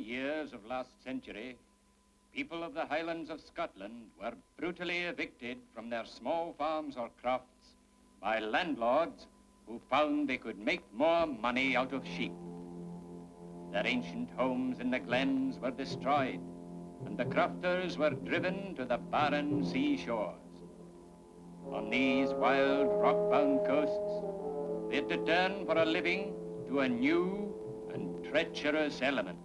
years of last century, people of the Highlands of Scotland were brutally evicted from their small farms or crofts by landlords who found they could make more money out of sheep. Their ancient homes in the glens were destroyed, and the crofters were driven to the barren seashores. On these wild, rock-bound coasts, they had to turn for a living to a new and treacherous element,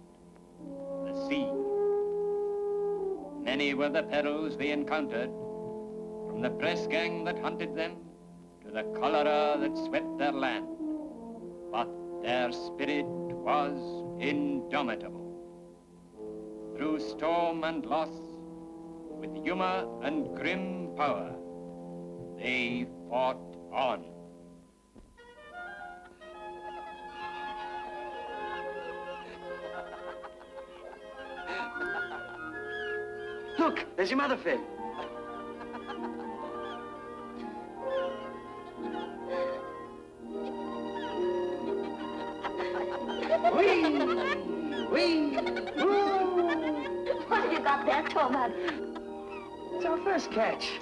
the sea. Many were the perils they encountered, from the press gang that hunted them to the cholera that swept their land. But their spirit was indomitable. Through storm and loss, with humor and grim power, they fought on. Look, there's your mother, Finn. What have you got there, Thomas? It's our first catch.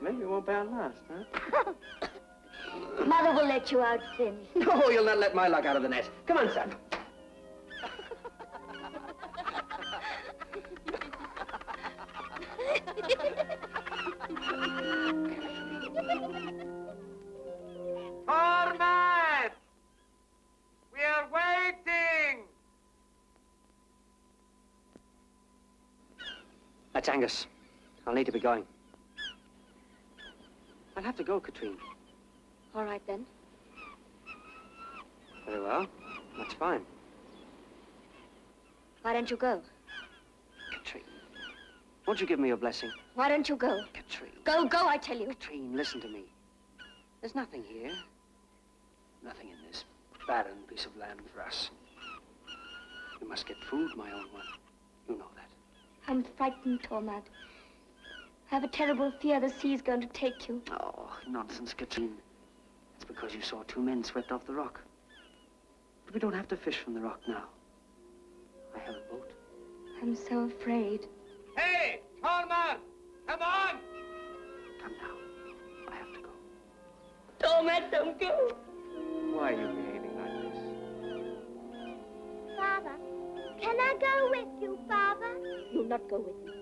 Maybe it won't be our last, huh? Mother will let you out, Finn. No, you'll not let my luck out of the net. Come on, son. Torment! We are waiting! That's Angus. I'll need to be going. I'll have to go, Catrine. All right, then. Very well. That's fine. Why don't you go? Catrine, won't you give me your blessing? Why don't you go? Catrine. Go, I tell you. Catrine, listen to me. There's nothing here. Nothing in this barren piece of land for us. You must get food, my own one. You know that. I'm frightened, Tormad. I have a terrible fear the sea's going to take you. Oh, nonsense, Catrine. It's because you saw two men swept off the rock. But we don't have to fish from the rock now. I have a boat. I'm so afraid. Hey, Torment! Come on! Come now. I have to go. Tormad, don't go. Why are you behaving like this? Father, can I go with you, Father? You'll not go with me.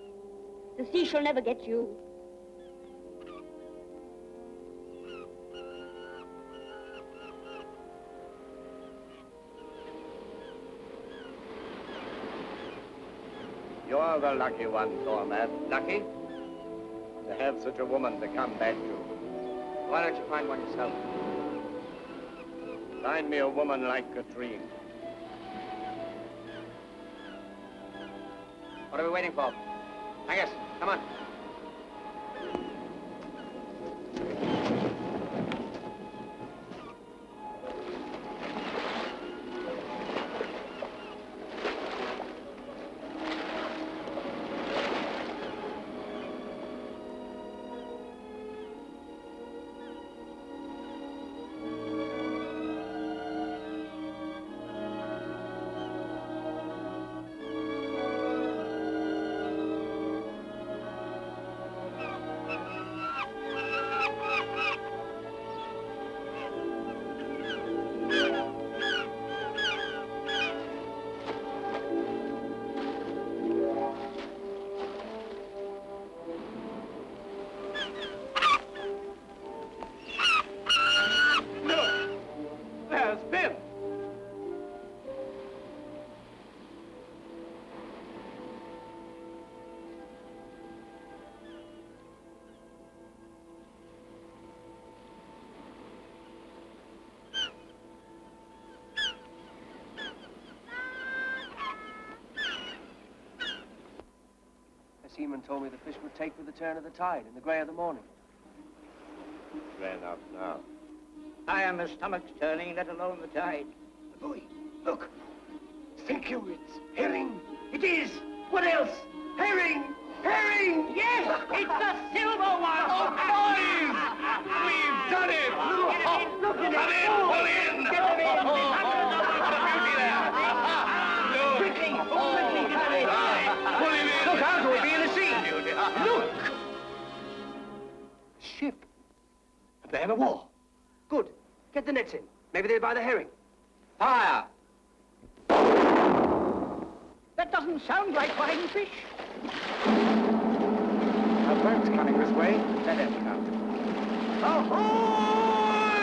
The sea shall never get you. You're the lucky one, Tormad. Lucky? To have such a woman to come back to. Why don't you find one yourself? Find me a woman like Catrine. What are we waiting for? Angus, come on. The seaman told me the fish would take with the turn of the tide in the grey of the morning. Ran up now. I am the stomach's turning, let alone the tide. Boy, look. Think you it's herring? It is. What else? Herring! Herring! Yes, it's the silver one! Oh, boys! We've done it! Get it in! Look at it! Pull in! Get it in! What a beauty there! ship. A band of war. Good. Get the nets in. Maybe they'll buy the herring. Fire! That doesn't sound like buying fish. A boat's coming this way. Let him come. Ahoy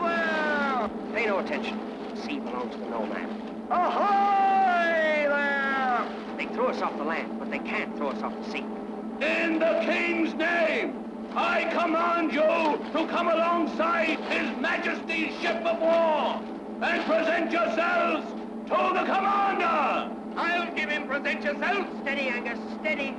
there! Pay no attention. The sea belongs to no man. Ahoy there! They threw us off the land, but they can't throw us off the sea. In the King's name, I command you to come alongside His Majesty's ship of war and present yourselves to the commander. I'll give him present yourself. Steady, Angus, steady.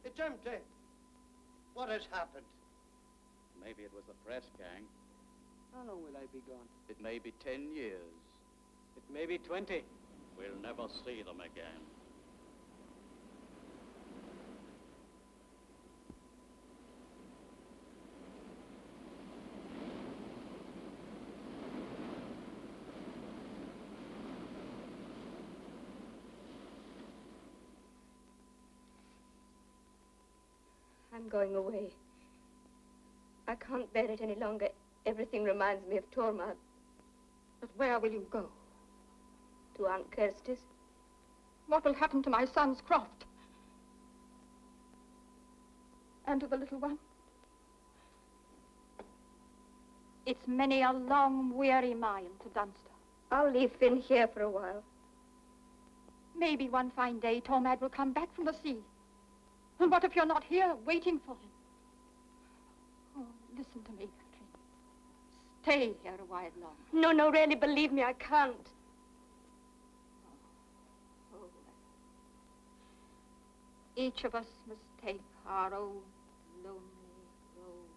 It's empty. What has happened? Maybe it was the press gang. How long will I be gone? It may be 10 years. It may be 20. We'll never see them again. I'm going away. I can't bear it any longer. Everything reminds me of Tormod. But where will you go? To Aunt Kirsty's. What will happen to my son's Croft? And to the little one? It's many a long, weary mile to Dunster. I'll leave Finn here for a while. Maybe one fine day Tormod will come back from the sea. And what if you're not here, waiting for him? Oh, listen to me, Catrine. Stay here a while longer. No, really, believe me, I can't. Oh. Each of us must take our own lonely road.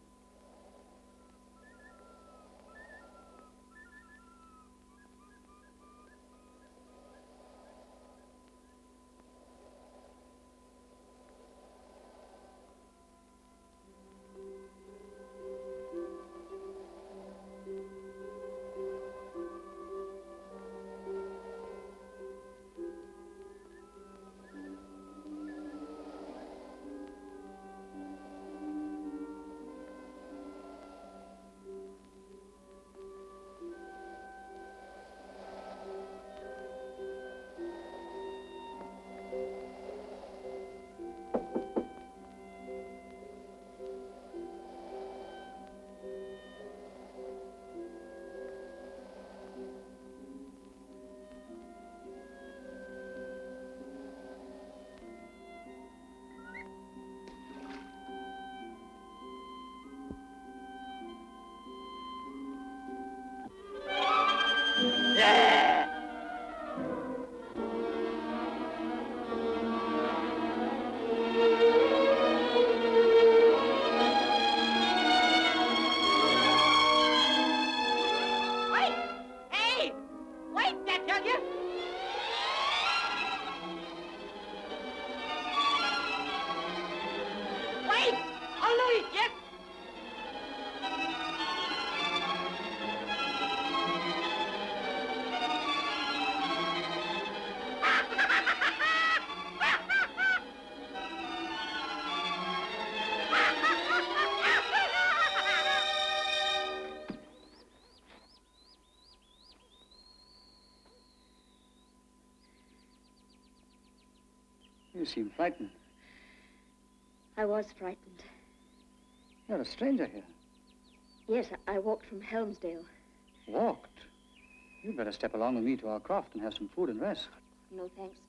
You seem frightened. I was frightened. You're a stranger here. Yes, I walked from Helmsdale. Walked? You'd better step along with me to our croft and have some food and rest. No, thanks.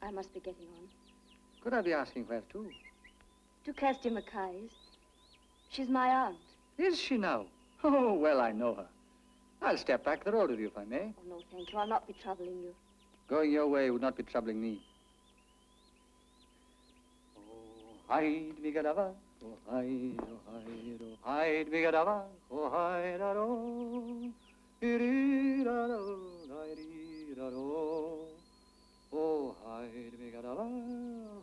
I must be getting on. Could I be asking where to? To Kirsty Mackay's. She's my aunt. Is she now? Oh, well, I know her. I'll step back the road with you if I may. Oh, no, thank you. I'll not be troubling you. Going your way would not be troubling me. Oh, hide me gadava, oh, hide, oh, hide, oh, hide me gadava, oh, hide, oh, iri-da-do, iri-da-do. Oh, hide me gadava,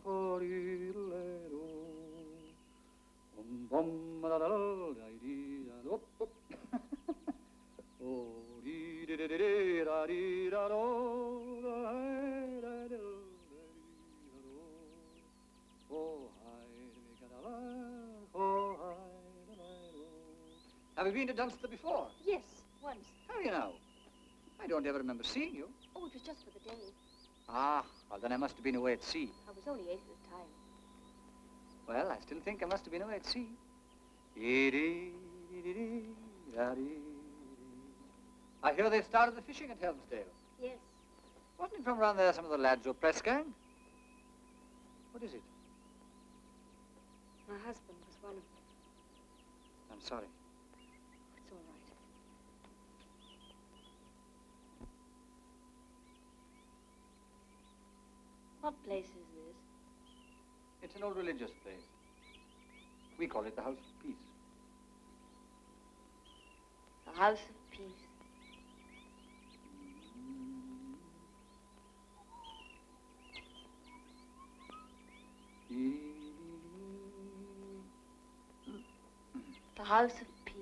oh, iri-da-do. Bum, da da da da da da. Oh, dee dee dee dee da dee da do, da da da da. Oh, hide me gadava, oh, hide me. Have you been to Dunster before? Yes, once. Have you now? I don't ever remember seeing you. Oh, it was just for the day. Ah, well then I must have been away at sea. I was only 8 at the time. Well, I still think I must have been away at sea. I hear they've started the fishing at Helmsdale. Yes. Wasn't it from around there some of the lads or press gang? What is it? My husband was one of them. I'm sorry. It's all right. What place is this? It's an old religious place. We call it the House of Peace. The House of Peace. The House of Peace.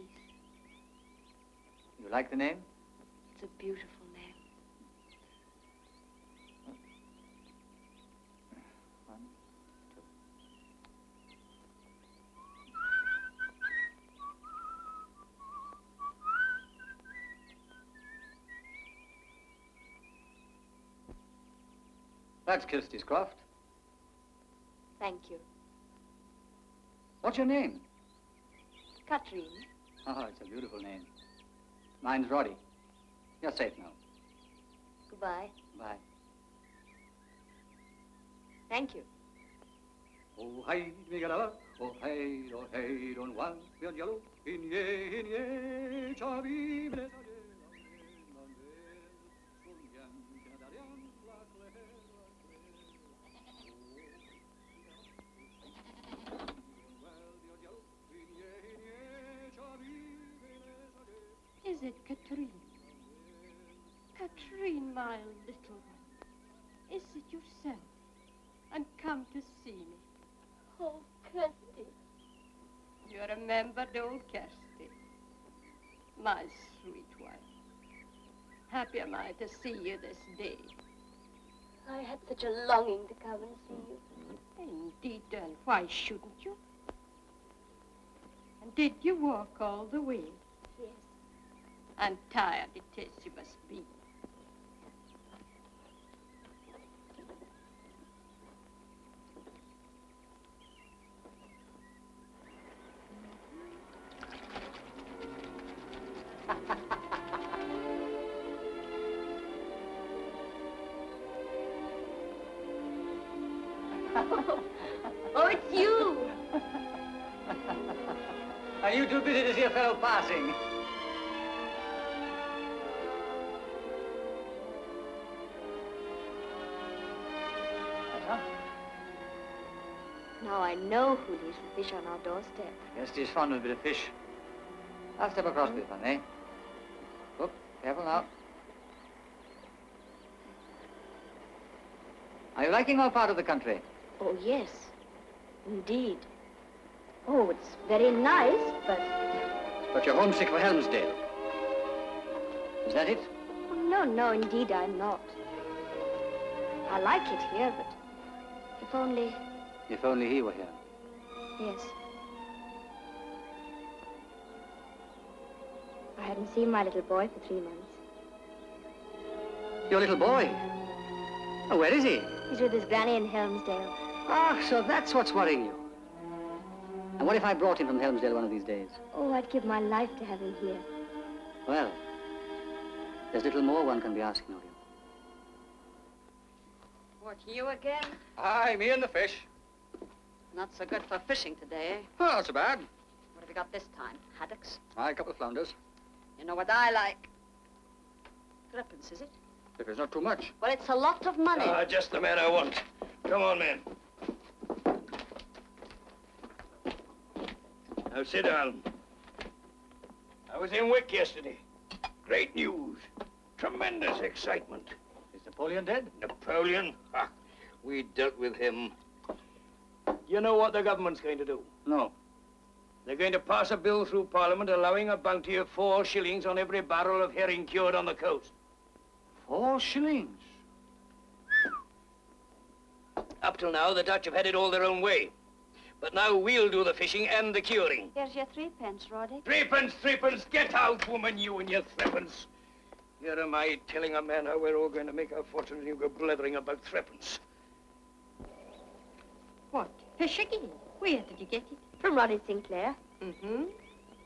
You like the name? It's a beautiful name. One, two. That's Kirsty's croft. Thank you. What's your name? Catrine. Oh, it's a beautiful name. Mine's Roddy. You're safe now. Goodbye. Bye. Thank you. Oh, hide me gadava, oh, hide on one, beyond yellow, in ye, chavi, Is it Catrine? Catrine, my little one. Is it yourself? And come to see me. Oh, Kirsty. You remembered old Kirsty, my sweet wife. Happy am I to see you this day. I had such a longing to come and see you. Indeed, and why shouldn't you? And did you walk all the way? Yes. And tired it is you must be. Oh, it's you! Are you too busy to see a fellow passing? Now I know who leaves the fish on our doorstep. Yes, he's fond of a bit of fish. I'll step across with you, if I may. Look, careful now. Are you liking our part of the country? Oh, yes. Indeed. Oh, it's very nice, but... But you're homesick for Helmsdale. Is that it? Oh, no, no, indeed I'm not. I like it here, but if only... If only he were here. Yes. I hadn't seen my little boy for 3 months. Your little boy? Oh, where is he? He's with his granny in Helmsdale. Ah, so that's what's worrying you. And what if I brought him from Helmsdale one of these days? Oh, I'd give my life to have him here. Well, there's little more one can be asking of you. What, you again? Aye, me and the fish. Not so good for fishing today, eh? Oh, not so bad. What have you got this time? Haddocks? Aye, a couple of flounders. You know what I like? Threepence, is it? If it's not too much. Well, it's a lot of money. Just the man I want. Come on, men. Now, sit down. I was in Wick yesterday. Great news. Tremendous excitement. Is Napoleon dead? Napoleon? Ha! We dealt with him. You know what the government's going to do? No. They're going to pass a bill through Parliament allowing a bounty of 4 shillings on every barrel of herring cured on the coast. 4 shillings? Up till now, the Dutch have had it all their own way. But now we'll do the fishing and the curing. Here's your 3p, Roddy. Threepence! Get out, woman, you and your threepence. Here am I telling a man how we're all going to make our fortune, and you go blethering about threepence. What? Fish again? Where did you get it? From Roddy Sinclair. Mm-hmm.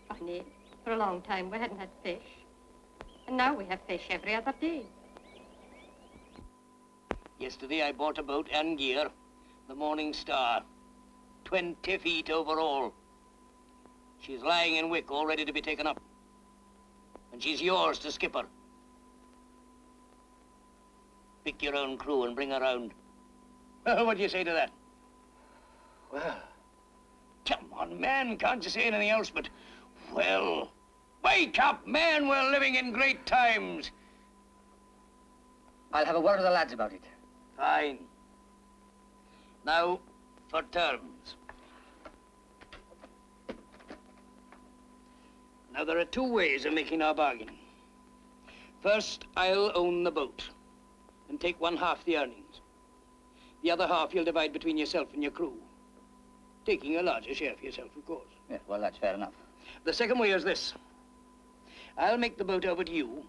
Funny. For a long time we hadn't had fish. And now we have fish every other day. Yesterday I bought a boat and gear, the Morning Star. 20 feet overall. She's lying in Wick, all ready to be taken up. And she's yours to skip her. Pick your own crew and bring her round. What do you say to that? Well, come on, man. Can't you say anything else but, well, wake up, man. We're living in great times. I'll have a word with the lads about it. Fine. Now, for terms. Now, there are 2 ways of making our bargain. First, I'll own the boat and take 1/2 the earnings. The other half you'll divide between yourself and your crew, taking a larger share for yourself, of course. Yeah, well, that's fair enough. The second way is this. I'll make the boat over to you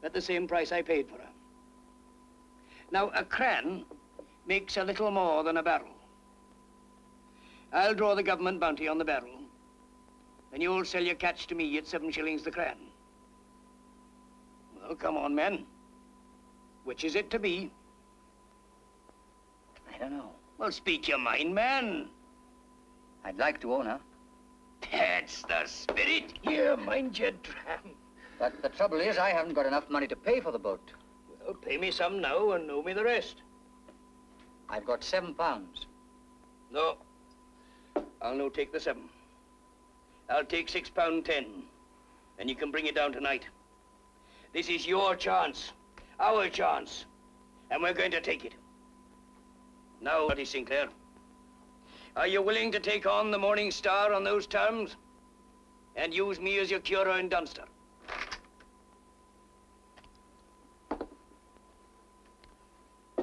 at the same price I paid for her. Now, a cran makes a little more than a barrel. I'll draw the government bounty on the barrel, and you'll sell your catch to me at 7 shillings the cran. Well, come on, men. Which is it to be? I don't know. Well, speak your mind, man. I'd like to own her. That's the spirit. Here, mind your dram. But the trouble is, I haven't got enough money to pay for the boat. Well, pay me some now and know me the rest. I've got £7. No. I'll no take the 7. I'll take £6.10, and you can bring it down tonight. This is your chance, our chance, and we're going to take it. Now, Roddy Sinclair, are you willing to take on the Morning Star on those terms and use me as your curer in Dunster?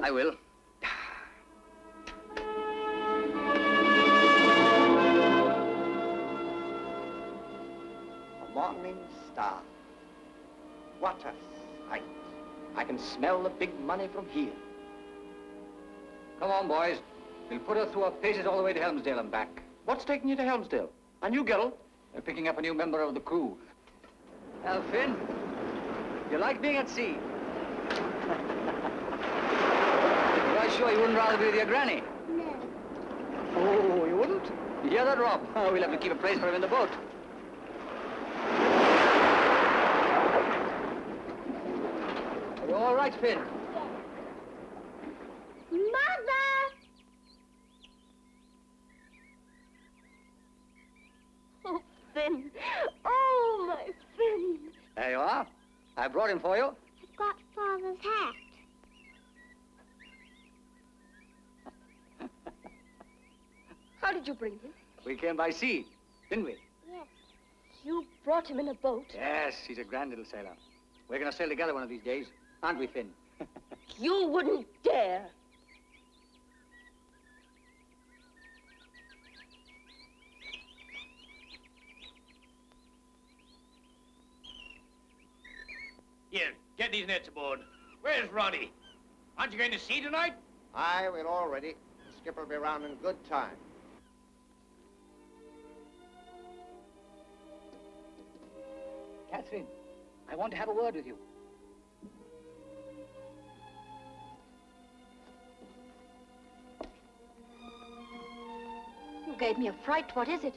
I will. Morning Star. What a sight. I can smell the big money from here. Come on, boys. We'll put her through her paces all the way to Helmsdale and back. What's taking you to Helmsdale? A new girl? We're picking up a new member of the crew. Well, Finn, you like being at sea? You're quite sure you wouldn't rather be with your granny? No. Oh, you wouldn't? You hear that, Rob? Oh, we'll have to keep a place for him in the boat. Are you all right, Finn? Mother! Oh, Finn. Oh, my Finn. There you are. I brought him for you. I've got Father's hat. How did you bring him? We came by sea, didn't we? Yes. You brought him in a boat. Yes, he's a grand little sailor. We're going to sail together one of these days, aren't we, Finn? You wouldn't dare. Here, get these nets aboard. Where's Roddy? Aren't you going to sea tonight? Aye, we're all ready. ship will be round in good time. Catrine, I want to have a word with you. You gave me a fright. What is it?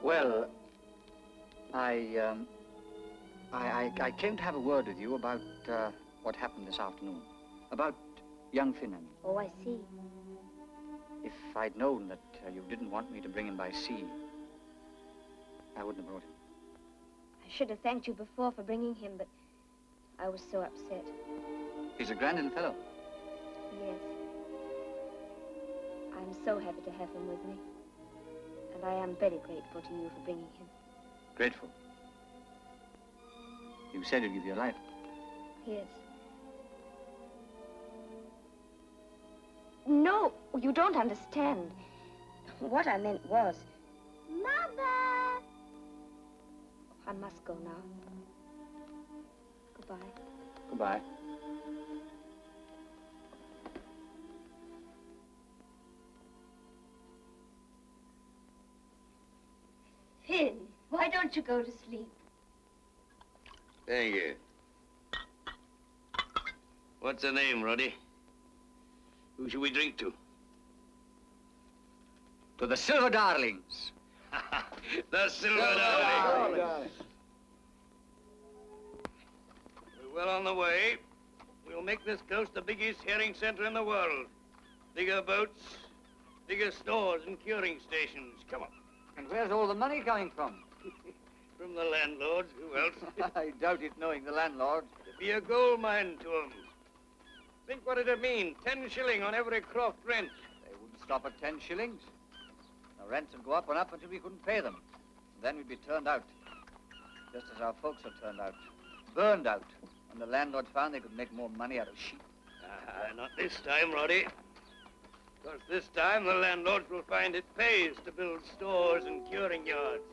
Well, I came to have a word with you about what happened this afternoon. About young Finn, I mean. Oh, I see. If I'd known that you didn't want me to bring him by sea, I wouldn't have brought him. I should have thanked you before for bringing him, but I was so upset. He's a grand little fellow. Yes. I'm so happy to have him with me. And I am very grateful to you for bringing him. Grateful. You said you'd give your life. Yes. No, you don't understand. What I meant was, Mother! I must go now. Goodbye. Goodbye. Finn, why don't you go to sleep? Thank you. What's her name, Roddy? Who should we drink to? To the Silver Darlings. The Silver Darling. We're well on the way. We'll make this coast the biggest herring center in the world. Bigger boats, bigger stores and curing stations. Come on. And where's all the money coming from? From the landlords. Who else? I doubt it, knowing the landlord. It'd be a gold mine to 'em. Think what it'd mean. 10 shilling on every croft rent. They wouldn't stop at 10 shillings. The rents would go up and up until we couldn't pay them. And then we'd be turned out. Just as our folks are turned out. Burned out. When the landlords found they could make more money out of sheep. Not this time, Roddy. Because this time the landlords will find it pays to build stores and curing yards.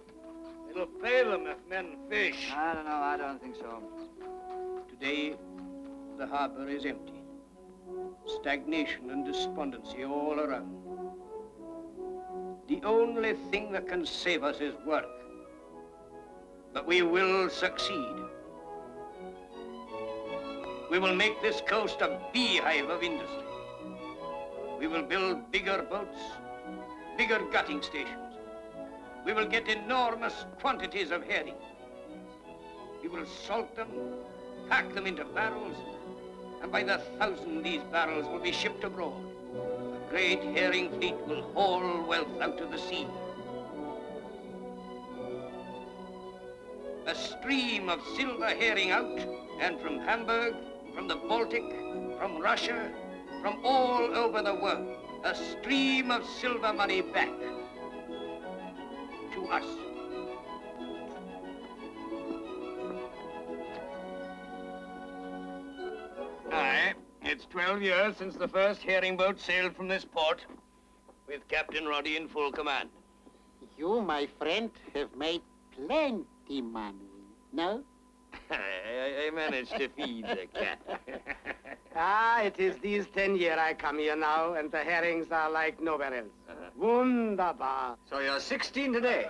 It'll pay them if men fish. I don't know. I don't think so. Today, the harbor is empty. Stagnation and despondency all around. The only thing that can save us is work. But we will succeed. We will make this coast a beehive of industry. We will build bigger boats, bigger gutting stations. We will get enormous quantities of herring. We will salt them, pack them into barrels, and by the thousand these barrels will be shipped abroad. A great herring fleet will haul wealth out of the sea. A stream of silver herring out, and from Hamburg, from the Baltic, from Russia, from all over the world, a stream of silver money back to us. Aye, it's 12 years since the first herring boat sailed from this port, with Captain Roddy in full command. You, my friend, have made plenty money, no? I managed to feed the cat. It is these 10 years I come here now, and the herrings are like nowhere else. Wunderbar. So you're 16 today.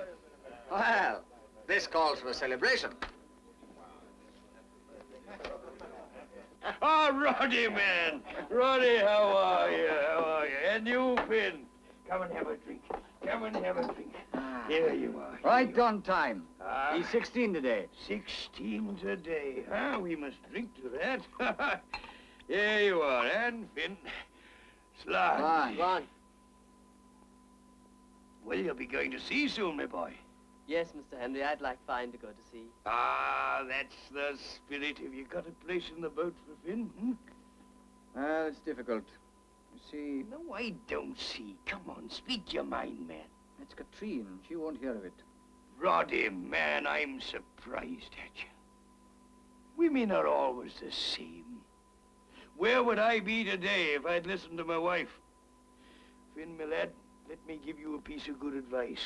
Well, this calls for a celebration. Oh, Roddy, man. Roddy, how are you? How are you? And you, Finn. Come and have a drink. Come and have a drink. Here you are. Right on time. He's 16 today. 16 today. We must drink to that. Here you are, and Finn. Slide. Go on. Well, you'll be going to sea soon, my boy. Yes, Mr. Henry, I'd like fine to go to sea. That's the spirit. Have you got a place in the boat for Finn? Well, it's difficult. You see... No, I don't see. Come on, speak your mind, man. It's Catrine. She won't hear of it. Roddy, man, I'm surprised at you. Women are always the same. Where would I be today if I'd listened to my wife? Finn, my lad, let me give you a piece of good advice.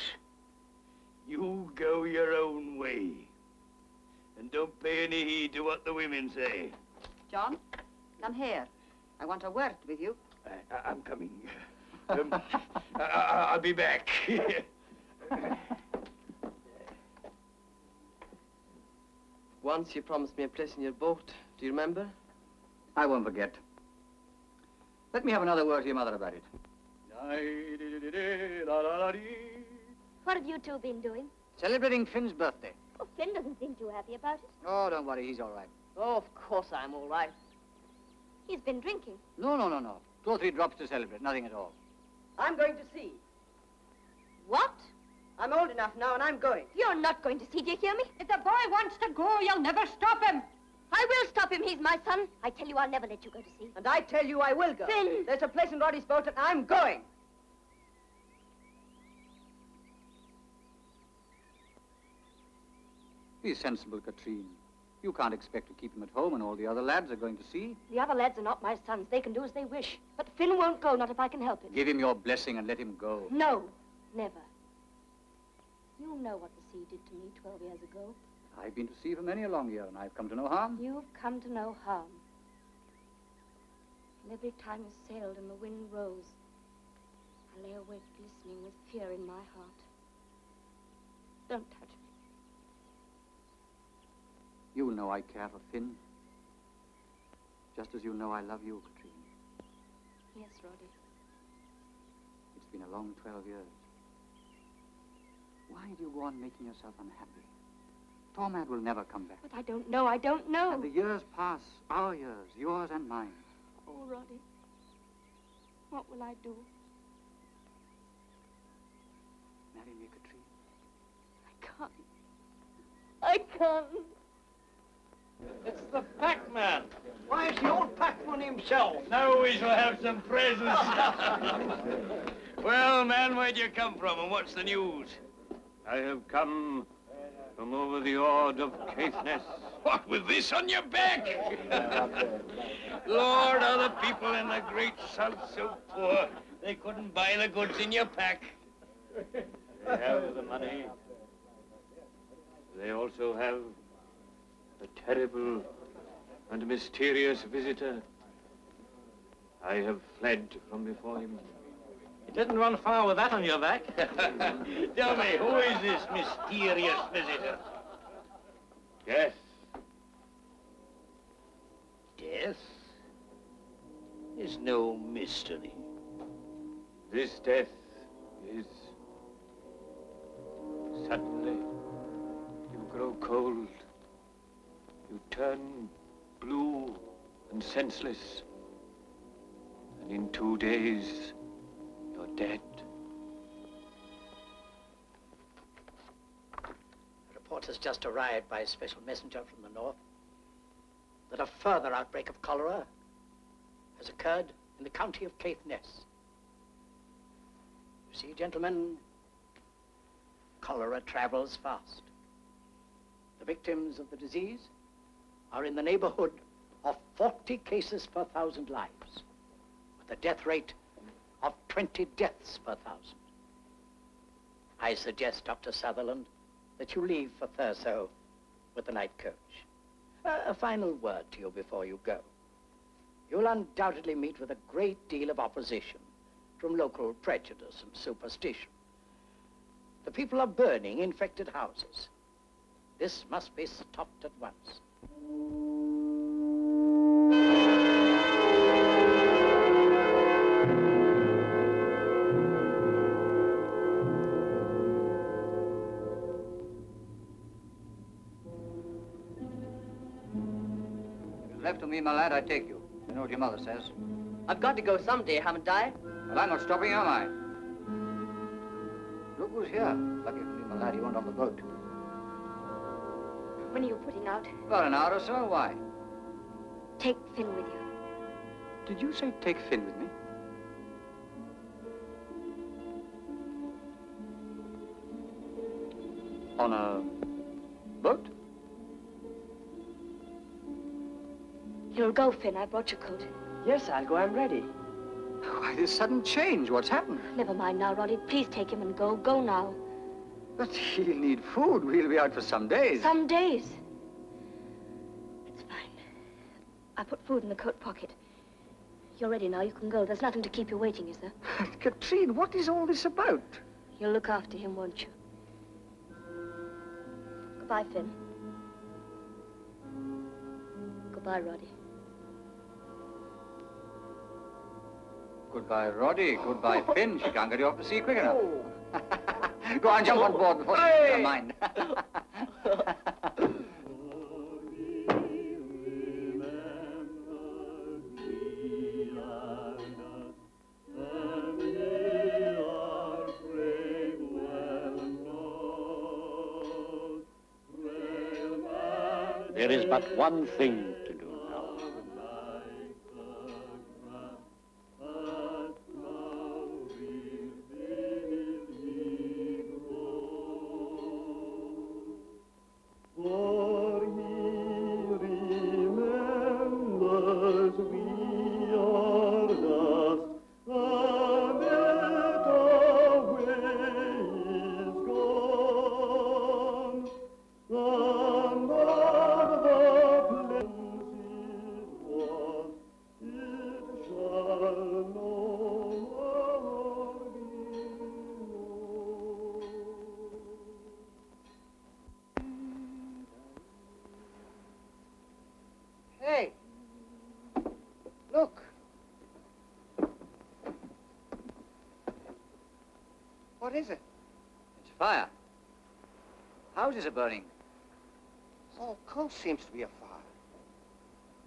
You go your own way. And don't pay any heed to what the women say. John, come here. I want a word with you. I'm coming. I'll be back. Once you promised me a place in your boat. Do you remember? I won't forget. Let me have another word to your mother about it. What have you two been doing? Celebrating Finn's birthday. Oh, Finn doesn't seem too happy about it. Oh, don't worry, he's all right. Oh, of course I'm all right. He's been drinking. No. 2 or 3 drops to celebrate, nothing at all. I'm going to sea. What? I'm old enough now, and I'm going. You're not going to see, do you hear me? If the boy wants to go, you'll never stop him. I will stop him. He's my son. I tell you, I'll never let you go to sea. And I tell you I will go. Finn! There's a place in Roddy's boat, and I'm going. Be sensible, Catrine. You can't expect to keep him at home when all the other lads are going to sea. The other lads are not my sons. They can do as they wish. But Finn won't go, not if I can help it. Give him your blessing and let him go. No, never. You know what the sea did to me 12 years ago. I've been to sea for many a long year, and I've come to no harm. You've come to no harm. And every time you sailed and the wind rose, I lay awake listening with fear in my heart. Don't touch me. You know I care for Finn. Just as you know I love you, Catrine. Yes, Roddy. It's been a long 12 years. Why do you go on making yourself unhappy? Tormad will never come back. But I don't know. And the years pass, our years, yours and mine. Oh, Roddy. What will I do? Marry me, Catrine. I can't. It's the packman. Why, it's the old packman himself. Now we shall have some presents. Well, man, where'd you come from, and what's the news? I have come from over the Ord of Caithness. What, with this on your back? Lord, are the people in the great south so poor they couldn't buy the goods in your pack? They have the money. They also have a terrible and mysterious visitor. I have fled from before him. You didn't run far with that on your back. Tell me, who is this mysterious visitor? Death. Death is no mystery. This death is suddenly you grow cold. You turn blue and senseless. And in 2 days, you're dead. A report has just arrived by a special messenger from the north that a further outbreak of cholera has occurred in the county of Caithness. You see, gentlemen, cholera travels fast. The victims of the disease are in the neighborhood of 40 cases per 1,000 lives, with a death rate of 20 deaths per 1,000. I suggest, Dr. Sutherland, that you leave for Thurso with the night coach. A final word to you before you go. You'll undoubtedly meet with a great deal of opposition from local prejudice and superstition. The people are burning infected houses. This must be stopped at once. Left to me, my lad, I take you. You know what your mother says. I've got to go someday, haven't I? Well, I'm not stopping, am I? Look who's here. Lucky for me, my lad, you weren't on the boat. When are you putting out? About an hour or so. Why? Take Finn with you. Did you say take Finn with me? On a boat? You'll go, Finn. I brought your coat. Yes, I'll go. I'm ready. Why, this sudden change. What's happened? Never mind now, Roddy. Please take him and go. Go now. But he'll need food. We'll be out for some days. Some days. It's fine. I put food in the coat pocket. You're ready now. You can go. There's nothing to keep you waiting, is there? Catrine, what is all this about? You'll look after him, won't you? Goodbye, Finn. Goodbye, Roddy. Goodbye, Roddy. Goodbye, Finn. She can't get you off the sea quick enough. Go on, jump on board before she changes her mind. There is but one thing to do now. For he remembers we are dust, and yet away is gone. And of the plains it was, it shall no more be known. Hey! Look! What is it? It's fire. Houses are burning. Oh, coast seems to be a fire.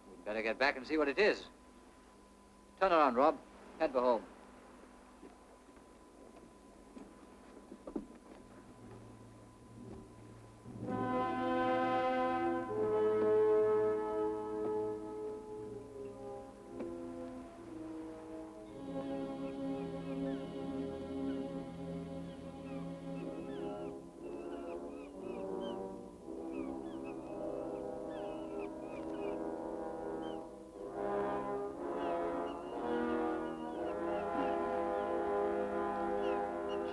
We'd better get back and see what it is. Turn around, Rob. Head for home.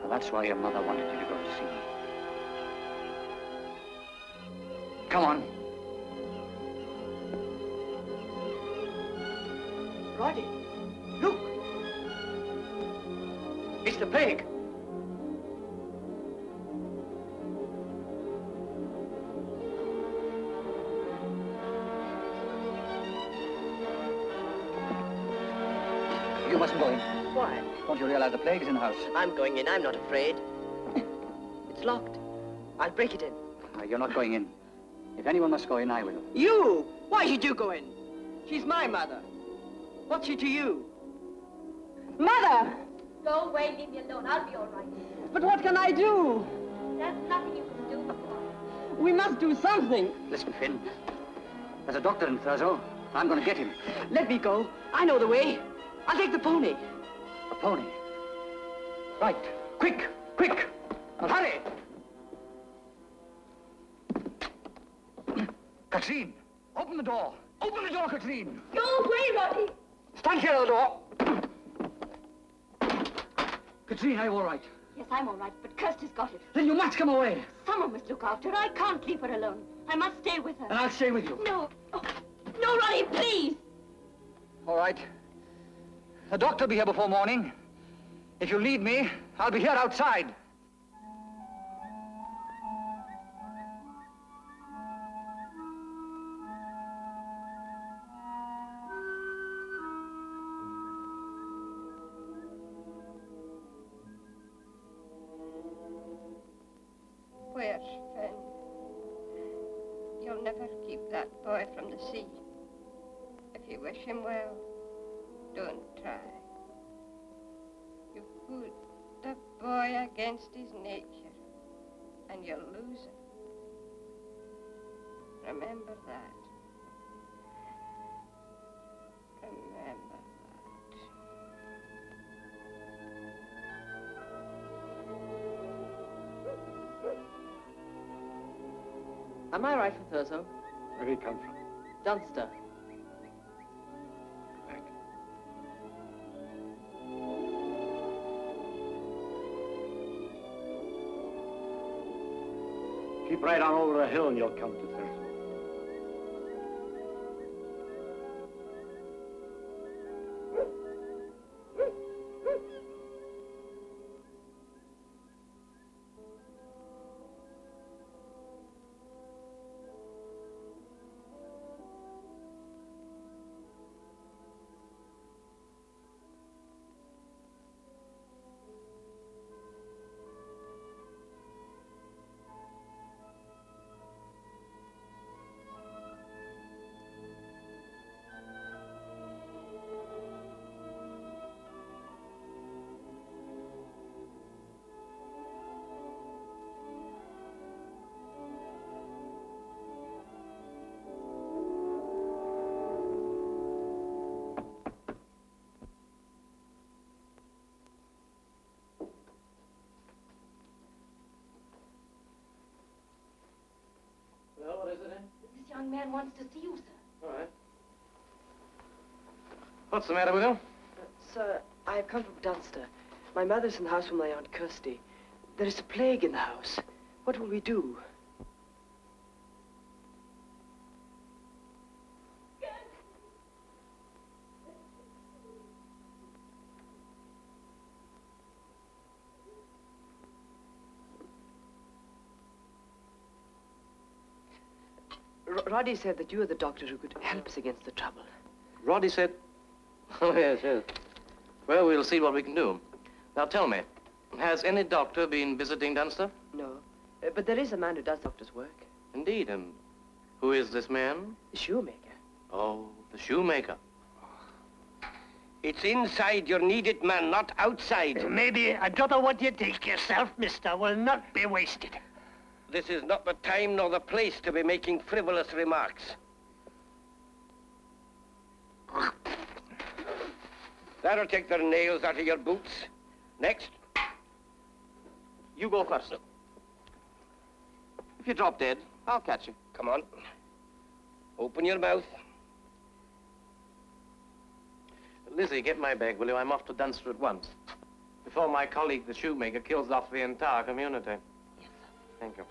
So that's why your mother wanted you to go to sea. Come on. Roddy, look! It's the plague. You mustn't go in. Why? Don't you realize the plague is in the house? I'm going in. I'm not afraid. It's locked. I'll break it in. You're not going in. If anyone must go in, I will. You! Why should you go in? She's my mother. What's she to you? Mother! Go away. Leave me alone. I'll be all right. But what can I do? There's nothing you can do. We must do something. Listen, Finn. There's a doctor in Thurso. I'm going to get him. Let me go. I know the way. I'll take the pony. A pony. Right. Quick! Quick! Now hurry! Catrine! Open the door! Open the door, Catrine! Go away, Roddy. Stand here at the door! Catrine, are you all right? Yes, I'm all right, but Kirsty's got it. Then you must come away. Someone must look after her. I can't leave her alone. I must stay with her. And I'll stay with you. No. Oh, no, Roddy, please. All right. The doctor will be here before morning. If you lead me, I'll be here outside. Where's Finn? You'll never keep that boy from the sea. If you wish him well, don't try. You put the boy against his nature, and you'll lose him. Remember that. Remember that. Am I right for Thurso? Where did he come from? Dunster. Back. Keep right on over the hill and you'll come to Thursday. man wants to see you, sir. All right. What's the matter with you? Sir, I have come from Dunster. My mother's in the house with my Aunt Kirsty. There is a plague in the house. What will we do? Roddy said that you were the doctor who could help us against the trouble. Roddy said... Oh, yes, yes. Well, we'll see what we can do. Now, tell me, has any doctor been visiting Dunster? No, but there is a man who does doctor's work. Indeed, and who is this man? The shoemaker. Oh, the shoemaker. It's inside you're needed, man, not outside. Maybe a drop of what you take yourself, mister, will not be wasted. This is not the time nor the place to be making frivolous remarks. That'll take the nails out of your boots. Next. You go first. If you drop dead, I'll catch you. Come on. Open your mouth. Lizzie, get my bag, will you? I'm off to Dunster at once. Before my colleague, the shoemaker, kills off the entire community. Yes, sir. Thank you.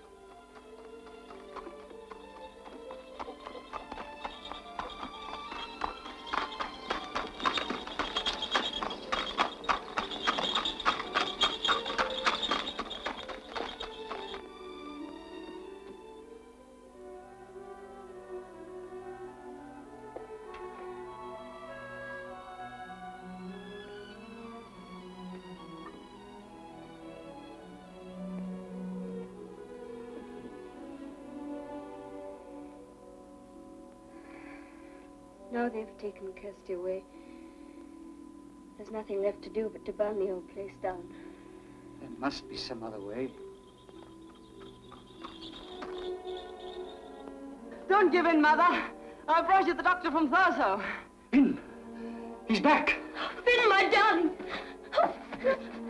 Now they've taken Kirsty away. There's nothing left to do but to burn the old place down. There must be some other way. Don't give in, Mother. I brought you the doctor from Thurso. Finn! He's back! Finn, my darling!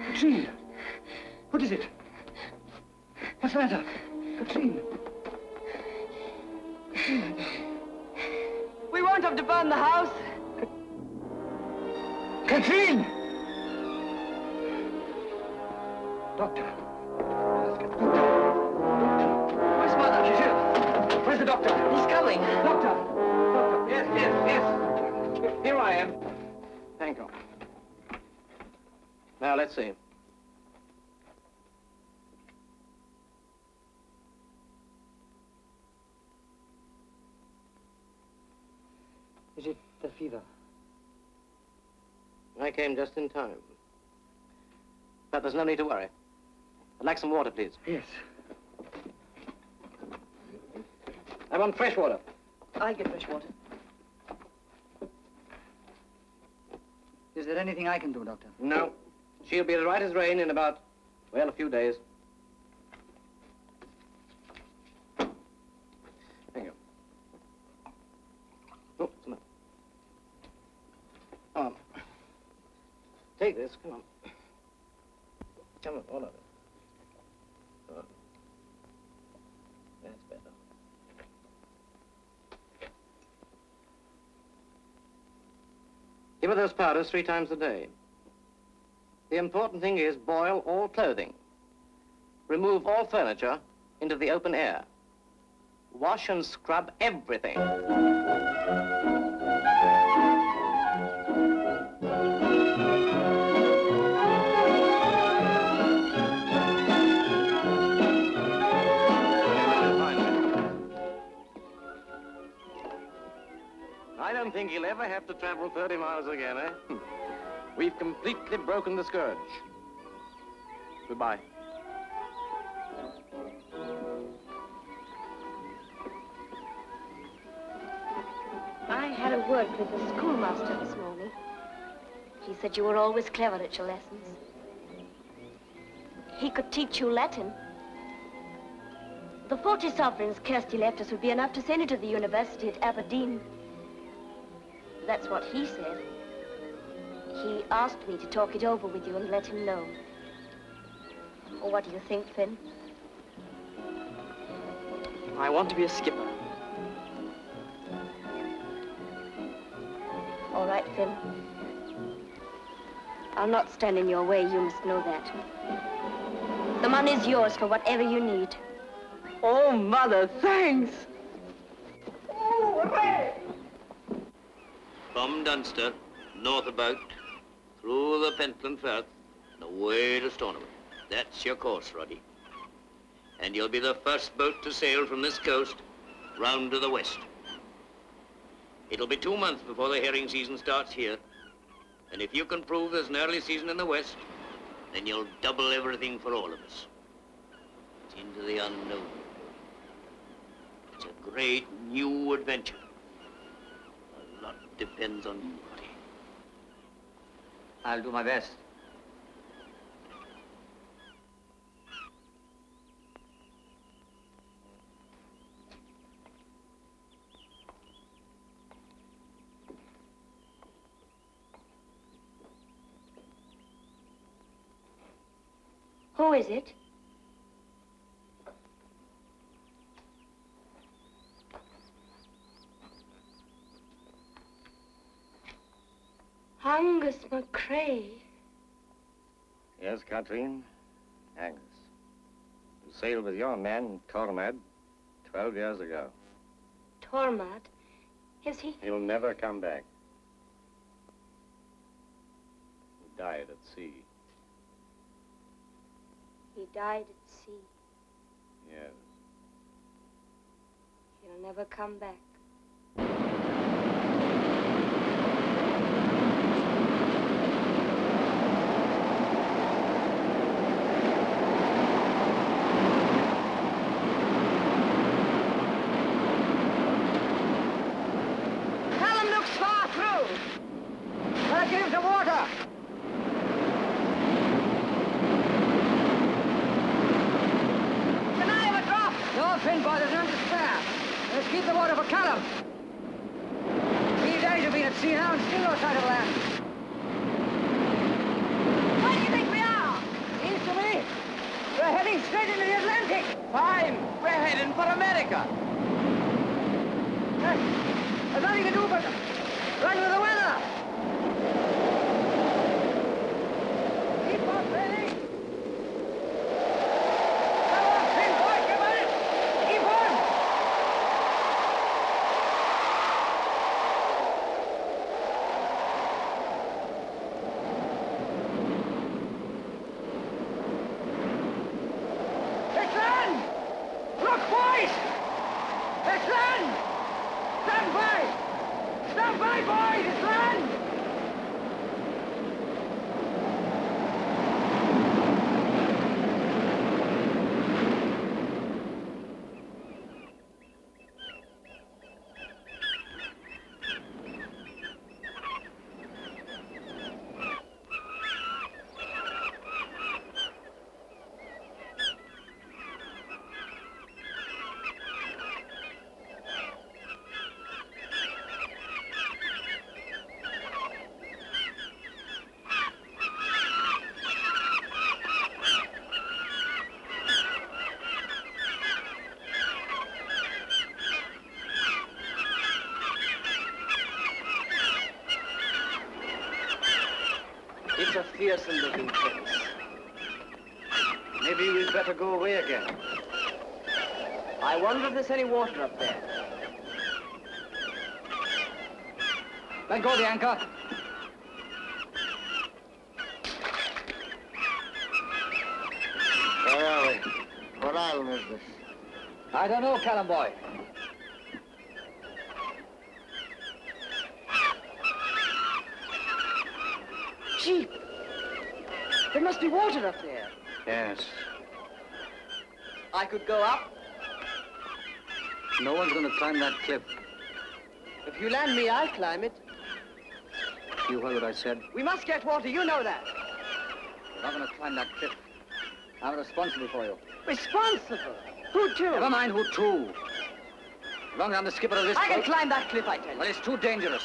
Catrine! What is it? What's the matter? Catrine! Catrine, We won't have to burn the house. Catrine! Doctor. Where's Mother? She's here. Where's the doctor? He's coming. Doctor! Doctor! Yes, yes, yes. Here I am. Thank you. Now, let's see. Is it the fever? I came just in time. But there's no need to worry. I'd like some water, please. Yes. I want fresh water. I'll get fresh water. Is there anything I can do, Doctor? No. She'll be as right as rain in about, well, a few days. Thank you. Oh, come on. Come on. Take this, come on. Come on, all of it. Come on. That's better. Give her those powders 3 times a day. The important thing is boil all clothing. Remove all furniture into the open air. Wash and scrub everything. I don't think he'll ever have to travel 30 miles again, eh? We've completely broken the scourge. Goodbye. I had a word with the schoolmaster this morning. He said you were always clever at your lessons. He could teach you Latin. The 40 sovereigns Kirsty left us would be enough to send you to the university at Aberdeen. That's what he said. He asked me to talk it over with you and let him know. Well, what do you think, Finn? I want to be a skipper. All right, Phil. I'll not stand in your way, you must know that. The money's yours for whatever you need. Oh, Mother, thanks. From Dunster, north about, through the Pentland Firth, and away to Stornoway. That's your course, Roddy. And you'll be the first boat to sail from this coast round to the west. It'll be 2 months before the herring season starts here. And if you can prove there's an early season in the west, then you'll double everything for all of us. It's into the unknown. It's a great new adventure. A lot depends on you, Roddy. I'll do my best. Who is it? Angus McCrae. Yes, Catrine? Angus. You sailed with your man, Tormad, 12 years ago. Tormad? Is he? He'll never come back. He died at sea. He died at sea. Yes. He'll never come back. Callum looks far through. Better get him to water. Can I have a drop? No, Finn, boy, there's none to spare. Let's keep the water for Callum. 3 days you've been at sea now and still no sight of land. Where do you think we are? Seems to me we're heading straight into the Atlantic. Fine. We're heading for America. There's nothing to do but run with the weather. Keep on sailing. Come on, Finn, boy, come on. Keep on. It's land! Look, boys! It's land! Stand by! Stand by, boys! It's land! It's a fearsome-looking place. Maybe we'd better go away again. I wonder if there's any water up there. Let go the anchor. Where are we? What island is this? I don't know, Callum boy. Gee, there must be water up there. Yes. I could go up. No one's going to climb that cliff. If you land me, I'll climb it. You heard what I said. We must get water, you know that. You're not going to climb that cliff. I'm responsible for you. Responsible? Who to? Never mind who to. As long as I'm the skipper of this I can boat. climb that cliff, I tell you. Well, it's too dangerous.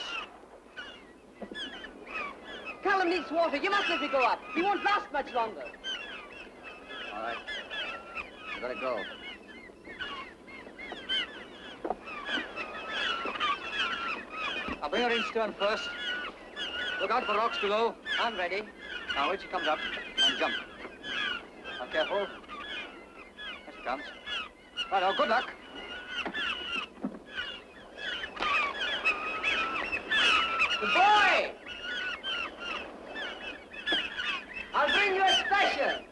Callum needs water. You must let me go up. He won't last much longer. All right. You better go. I'll bring her in stern first. Look out for rocks below. I'm ready. Now, wait till she comes up and jump. Now, careful. There she comes. Right, now, good luck. Good boy! I'll bring you a special.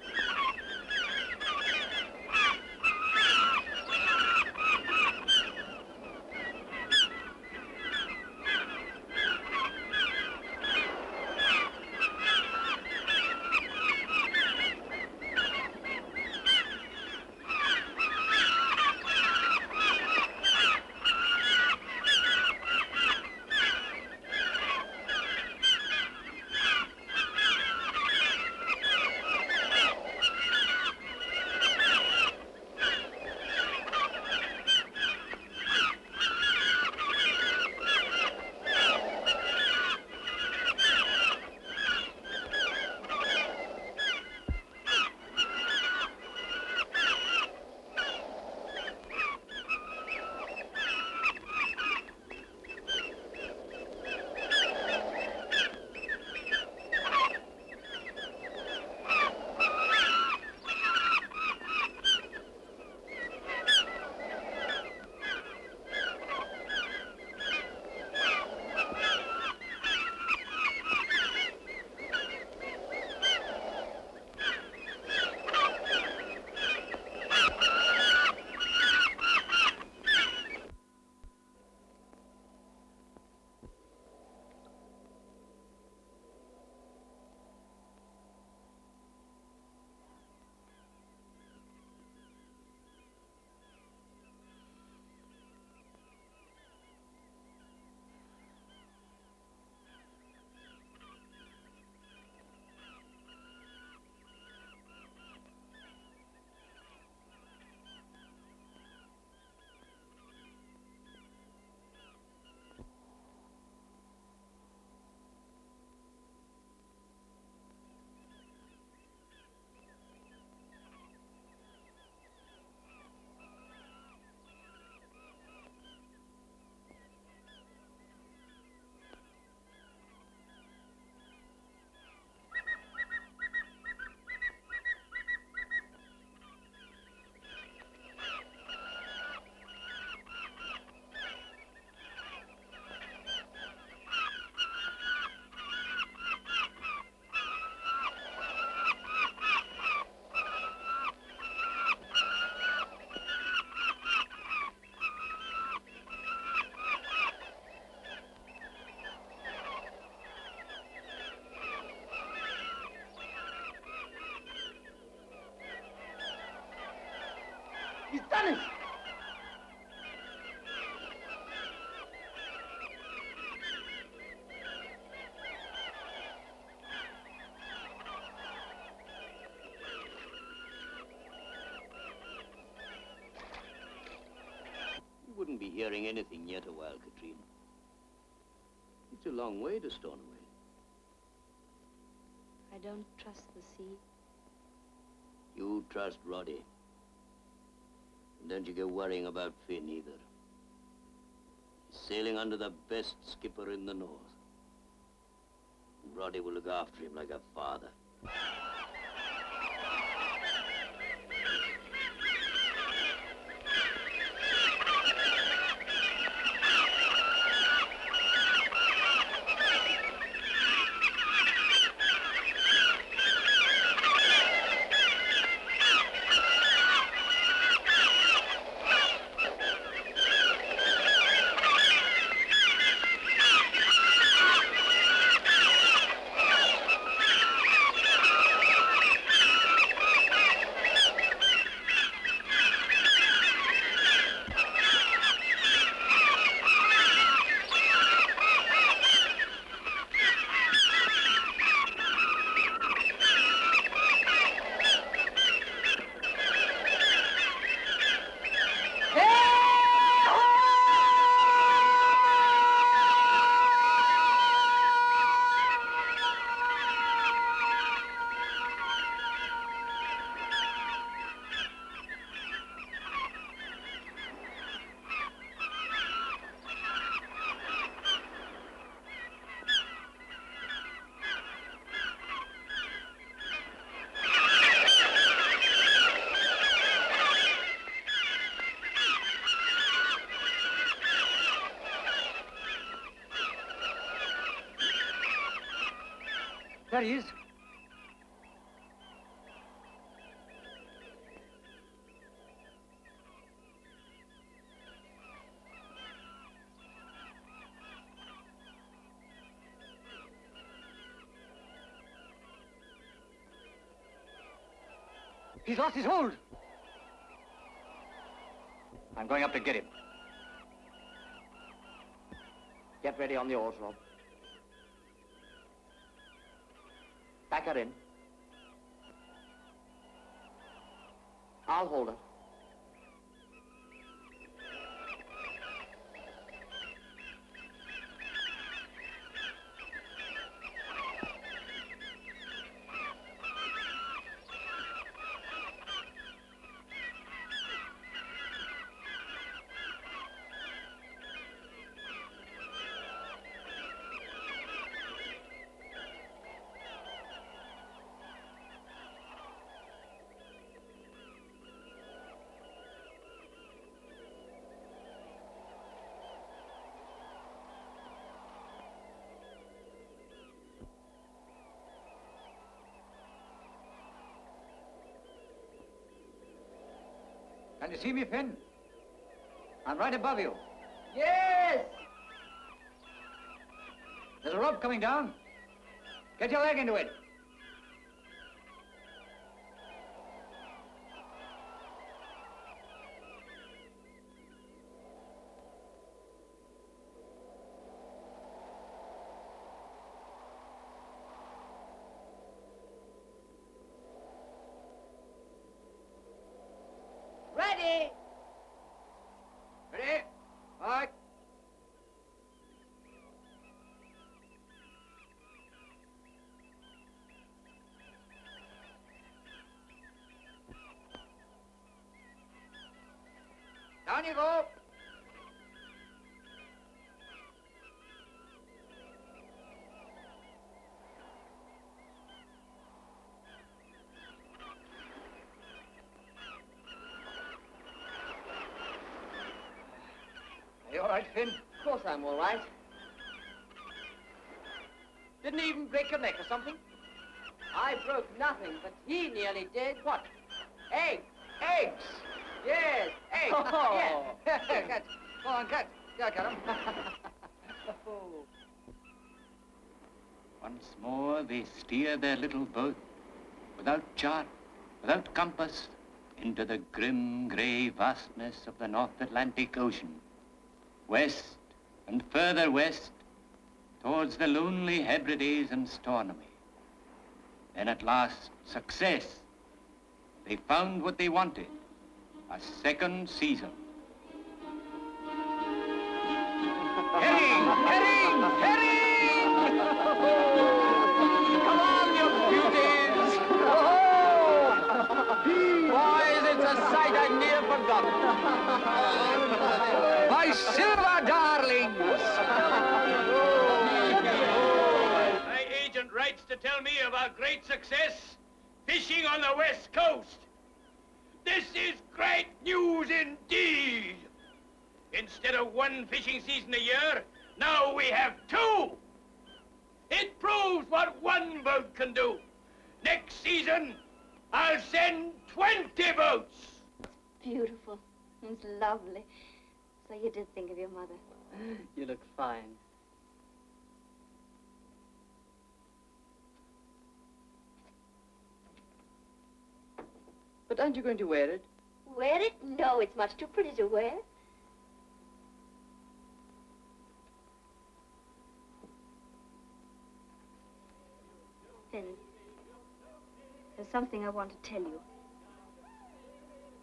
He's done it! You wouldn't be hearing anything yet a while, Catrine. It's a long way to Stornoway. I don't trust the sea. You trust Roddy. And don't you go worrying about Finn either. He's sailing under the best skipper in the north. And Roddy will look after him like a father. There he is. He's lost his hold. I'm going up to get him. Get ready on the oars, Rob. Back her in. I'll hold her. Can you see me, Finn? I'm right above you. Yes! There's a rope coming down. Get your leg into it. Ready! Ready? All right. Down you go. Are you all right, Finn? Of course I'm all right. Didn't he even break your neck or something? I broke nothing, but he nearly did. What? Eggs! Eggs! Yes, eggs! Oh. Yes. Catch. Go on, catch. Yeah, got him. Once more they steer their little boat without chart, without compass, into the grim grey vastness of the North Atlantic Ocean, west and further west, towards the lonely Hebrides and Stornoway. Then at last, success. They found what they wanted, a second season. Herring! Herring! Herring! Come on, you beauties! Boys, it's a sight I near forgotten. My silver darlings! My agent writes to tell me of our great success fishing on the West Coast. This is great news indeed. Instead of one fishing season a year, now we have two. It proves what one boat can do. Next season, I'll send 20 boats. Beautiful. It's lovely. So you did think of your mother. You look fine. But aren't you going to wear it? Wear it? No, it's much too pretty to wear. Finn, there's something I want to tell you.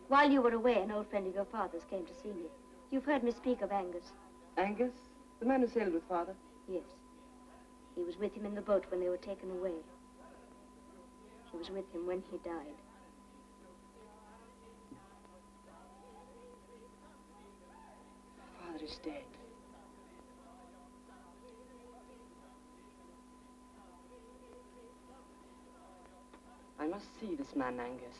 While you were away, an old friend of your father's came to see me. You've heard me speak of Angus. Angus? The man who sailed with Father? Yes. He was with him in the boat when they were taken away. She was with him when he died. Father is dead. I must see this man, Angus.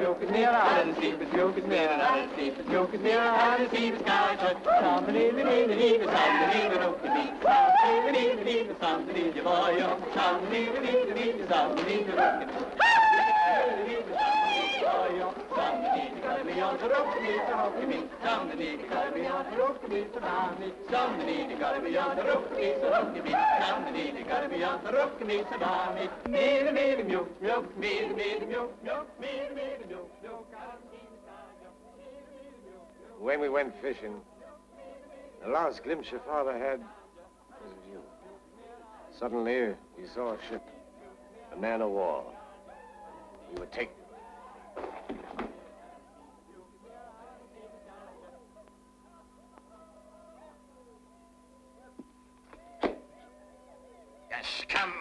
mjölk is mer alldeles livet, mjölk is mer alldeles livet, mjölk is mer alldeles livet, kanske. Sammelille, sammelille, ruckeli, sammelille, sammelille, var jag, sammelille, sammelille, ruckeli. When we went fishing, the last glimpse your father had was of you. Suddenly, we saw a ship, a man of war. We were taken. Yes, come.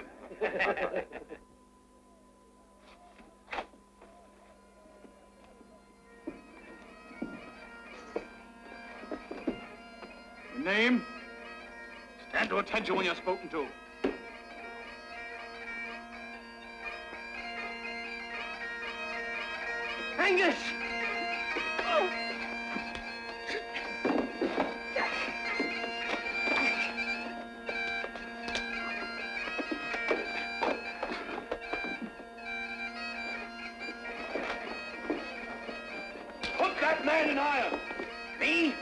Name? Stand to attention when you're spoken to. Angus! Put that man in iron. Me?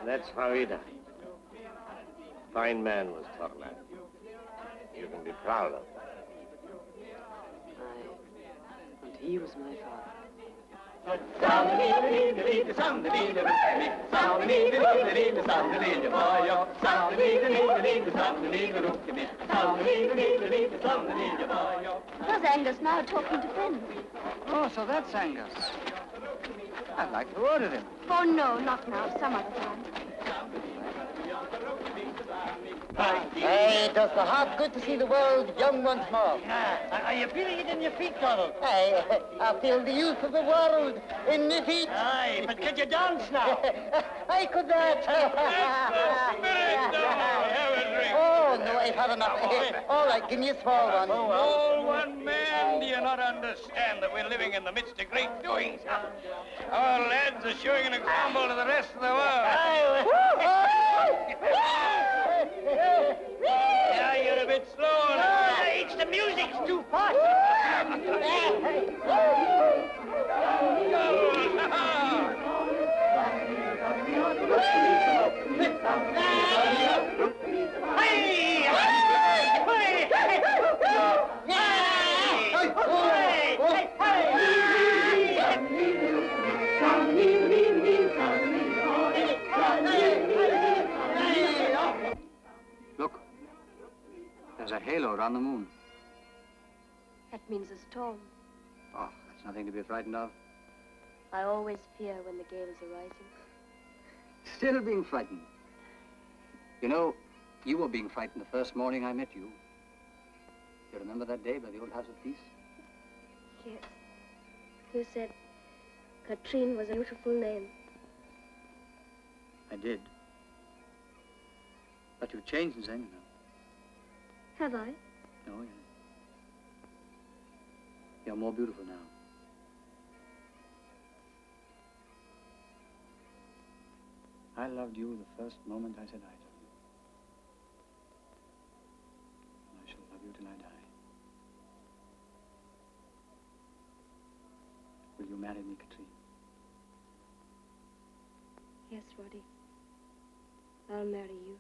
That's Farida. Fine man was Torlan. You can be proud of him. And he was my father. There's Angus now talking to Finn. Oh, so that's Angus. I'd like to order him. Oh, no, not now. Some other time. Hey, does the heart good to see the world young once more? Are you feeling it in your feet, Donald? Hey, I feel the youth of the world in my feet. Aye, but could you dance now? I could that. Oh, no, I've had enough. All right, give me a small one. All one man, do you not understand that we're living in the midst of great doings? Our lads are showing an example to the rest of the world. Yeah, you're a bit slow now. It's the music's too fast. Look, there's a halo around the moon. That means a storm. Oh, that's nothing to be frightened of. I always fear when the gales are rising. Still being frightened. You know, you were being frightened the first morning I met you. You remember that day by the old house of peace? Yes. You said Catrine was a beautiful name. I did. But you've changed since then, you know. Have I? No, you're more beautiful now. I loved you the first moment I said I to you. And I shall love you till I die. Will you marry me, Catrine? Yes, Roddy. I'll marry you.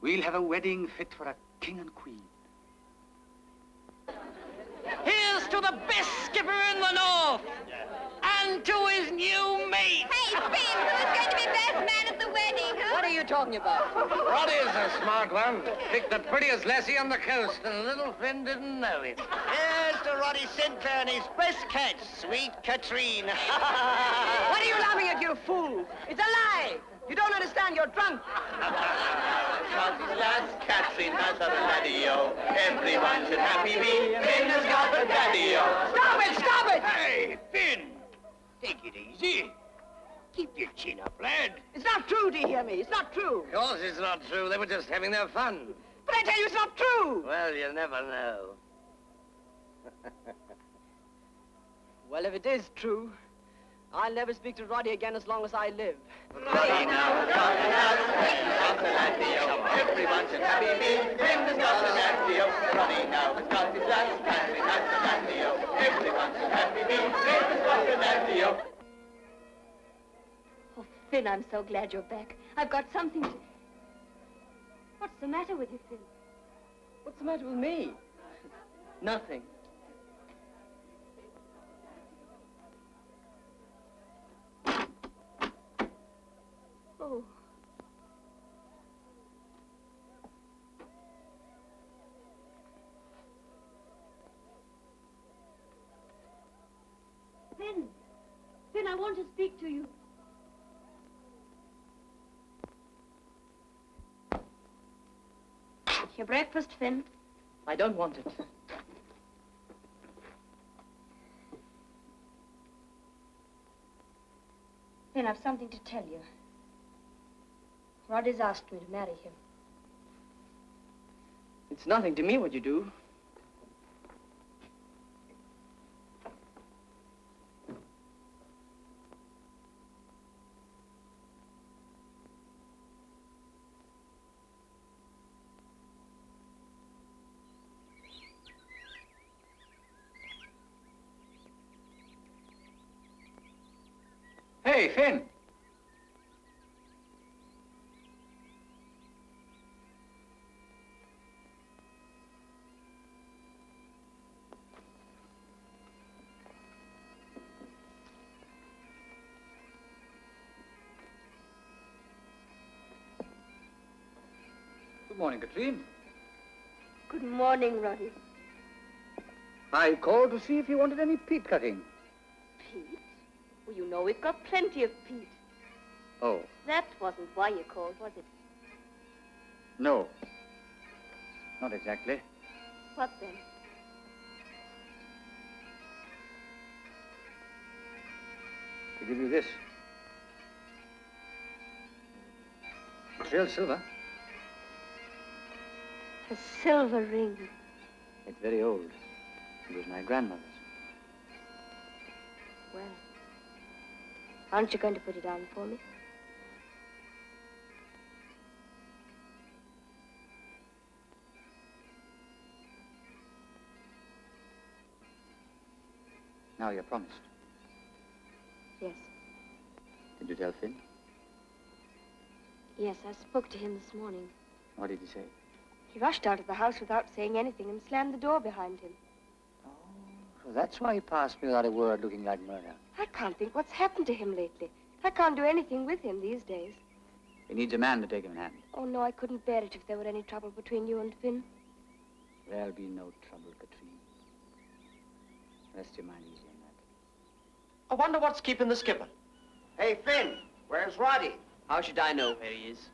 We'll have a wedding fit for a king and queen. him to his new mate. Hey, Finn, who's going to be best man at the wedding, huh? What are you talking about? Roddy's a smart one. Picked the prettiest lassie on the coast, and little Finn didn't know it. Here's to Roddy Sinclair and his best catch, sweet Catrine. What are you laughing at, you fool? It's a lie. You don't understand. You're drunk. Shouts lass, Catrine has a daddy-o. Everyone should happy be. Finn has got a daddy-o. Stop it! Stop it! Hey, Finn, take it easy. Keep your chin up, lad. It's not true, do you hear me? It's not true. Of course it's not true. They were just having their fun. But I tell you, it's not true. Well, you never know. Well, if it is true, I'll never speak to Roddy again as long as I live. Roddy now has got a lass, Finn has got a daddy-o. Everyone should happy be. Finn has got a daddy-o. Roddy now has got his lass, Catrine has a daddy-o. Everyone should happy be. Finn has got a daddy-o. Oh, Finn, I'm so glad you're back. I've got something to... What's the matter with you, Finn? What's the matter with me? Nothing. Oh. Finn! Finn, I want to speak to you. Your breakfast, Finn. I don't want it. Finn, I've something to tell you. Roddy's asked me to marry him. It's nothing to me what you do. Hey, Finn. Good morning, Catrine. Good morning, Roddy. I called to see if you wanted any peat cutting. Pete? Well, you know we've got plenty of peat. Oh, That wasn't why you called, was it? no. Not exactly. What then? To give you this. It's real silver. A silver ring. It's very old. It was my grandmother's. Well, aren't you going to put it on for me? Now you're promised. Yes. Did you tell Finn? Yes, I spoke to him this morning. What did he say? He rushed out of the house without saying anything and slammed the door behind him. So that's why he passed me without a word, looking like murder. I can't think what's happened to him lately. I can't do anything with him these days. He needs a man to take him in hand. Oh, no, I couldn't bear it if there were any trouble between you and Finn. There'll be no trouble, Catrine. Rest your mind easy on that. I wonder what's keeping the skipper. Hey, Finn, where's Roddy? How should I know where he is?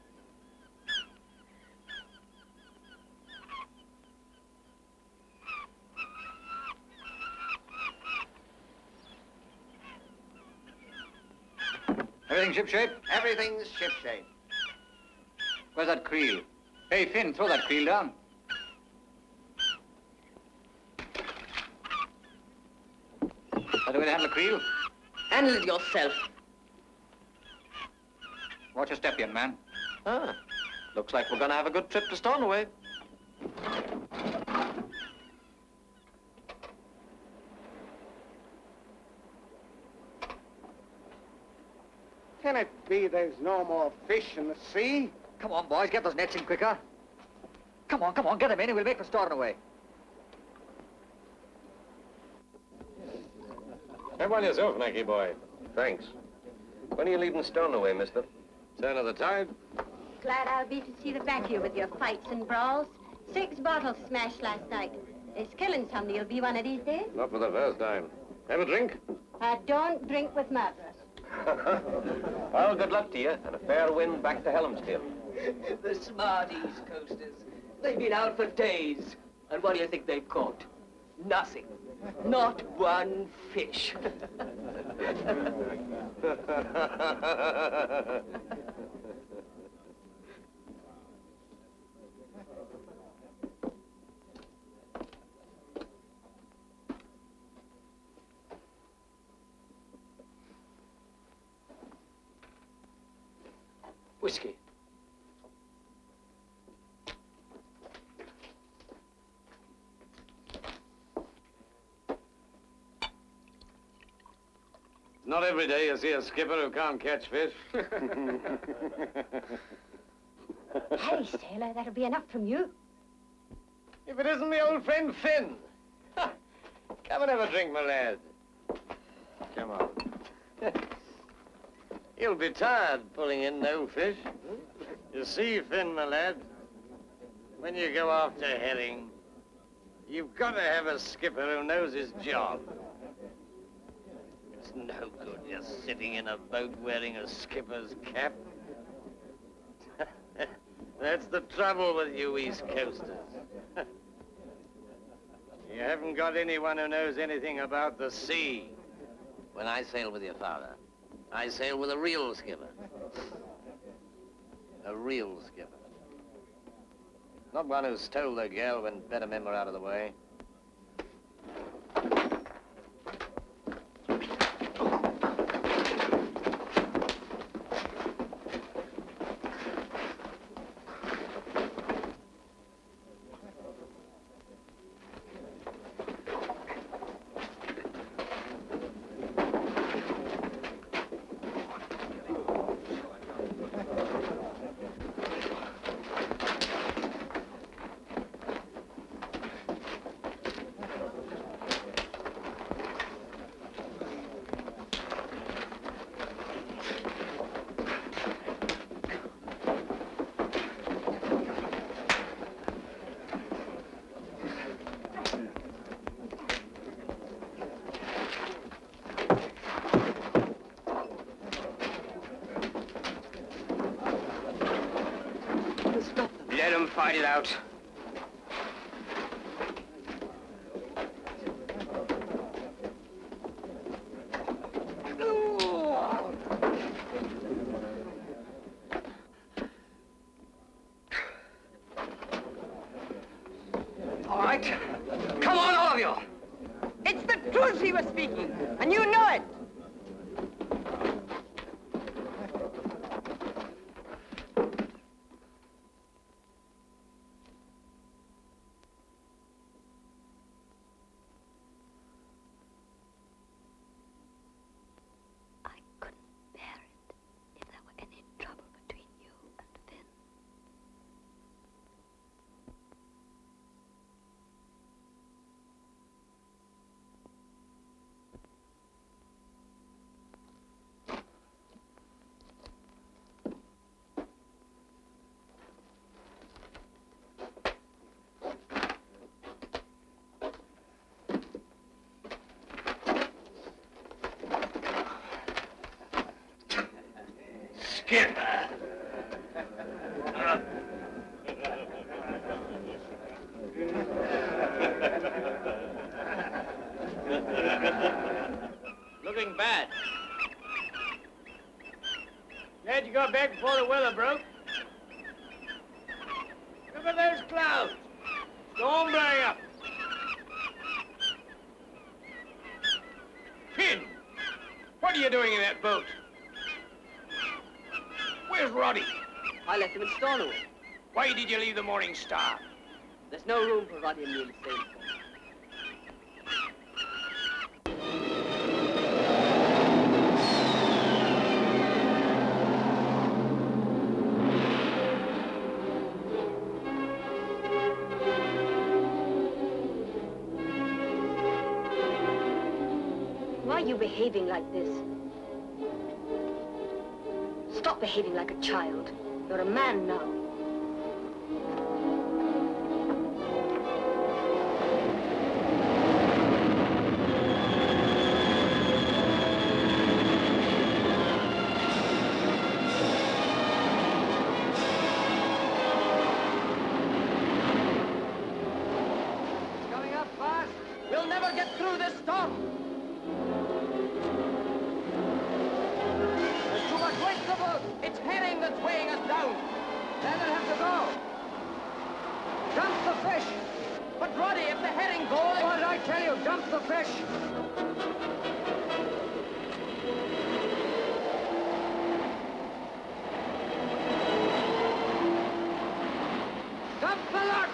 Everything shipshape? Everything's shipshape. Where's that creel? Hey, Finn, throw that creel down. That the way to handle the creel? Handle it yourself. Watch your step, young man. Ah, looks like we're going to have a good trip to Stornoway. Can it be there's no more fish in the sea? Come on, boys, get those nets in quicker. Come on, get them in and we'll make for Stornoway. Help on yourself, Nike boy. Thanks. When are you leaving Stornoway, mister? Turn of the tide? Glad I'll be to see the back of you with your fights and brawls. 6 bottles smashed last night. There's killing somebody will be one of these days. Not for the first time. Have a drink? I don't drink with murderers. Well, good luck to you, and a fair wind back to Helmsdale. The smart East Coasters. They've been out for days. And what do you think they've caught? Nothing. Not one fish. Whiskey. Not every day you see a skipper who can't catch fish. Harry, sailor, that'll be enough from you. If it isn't my old friend Finn. Come and have a drink, my lad. Come on. You'll be tired pulling in no fish. You see, Finn, my lad, when you go after herring, you've got to have a skipper who knows his job. It's no good just sitting in a boat wearing a skipper's cap. That's the trouble with you East Coasters. You haven't got anyone who knows anything about the sea. When I sail with your father, I sail with a real skipper. A real skipper. Not one who stole the girl when better men were out of the way. Let them fight it out. All right. Come on, all of you. It's the truth he was speaking, and you know it. Skipper. Looking bad. Glad you got back before the weather broke. Look at those clouds. Storm blowing up. Finn, what are you doing in that boat? Where's Roddy? I left him in Stornoway. Why did you leave the Morning Star? There's no room for Roddy and me in the same boat. Why are you behaving like this? Stop behaving like a child. You're a man now. Coming up fast. We'll never get through this storm. There's too much weight in the boat. It's herring that's weighing us down. Then they'll have to go. Dump the fish. But Roddy, if the herring goes... What did I tell you? Dump the fish. Dump the lot.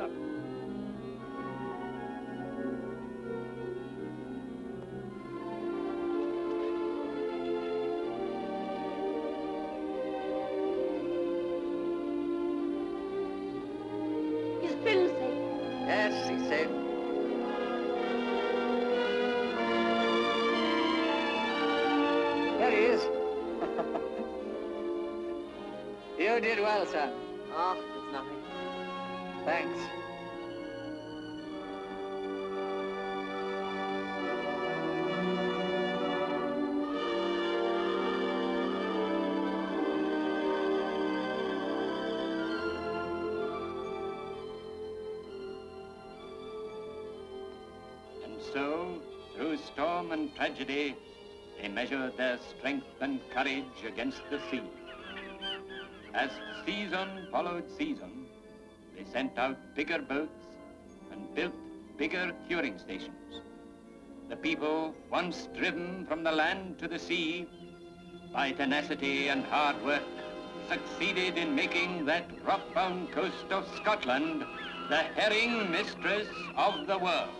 up. Is Phil safe? Yes, he's safe. There he is. You did well, son. Oh, it's nothing. Thanks. And so, through storm and tragedy, they measured their strength and courage against the sea. As season followed season, they sent out bigger boats and built bigger curing stations. The people, once driven from the land to the sea, by tenacity and hard work, succeeded in making that rock-bound coast of Scotland the herring mistress of the world.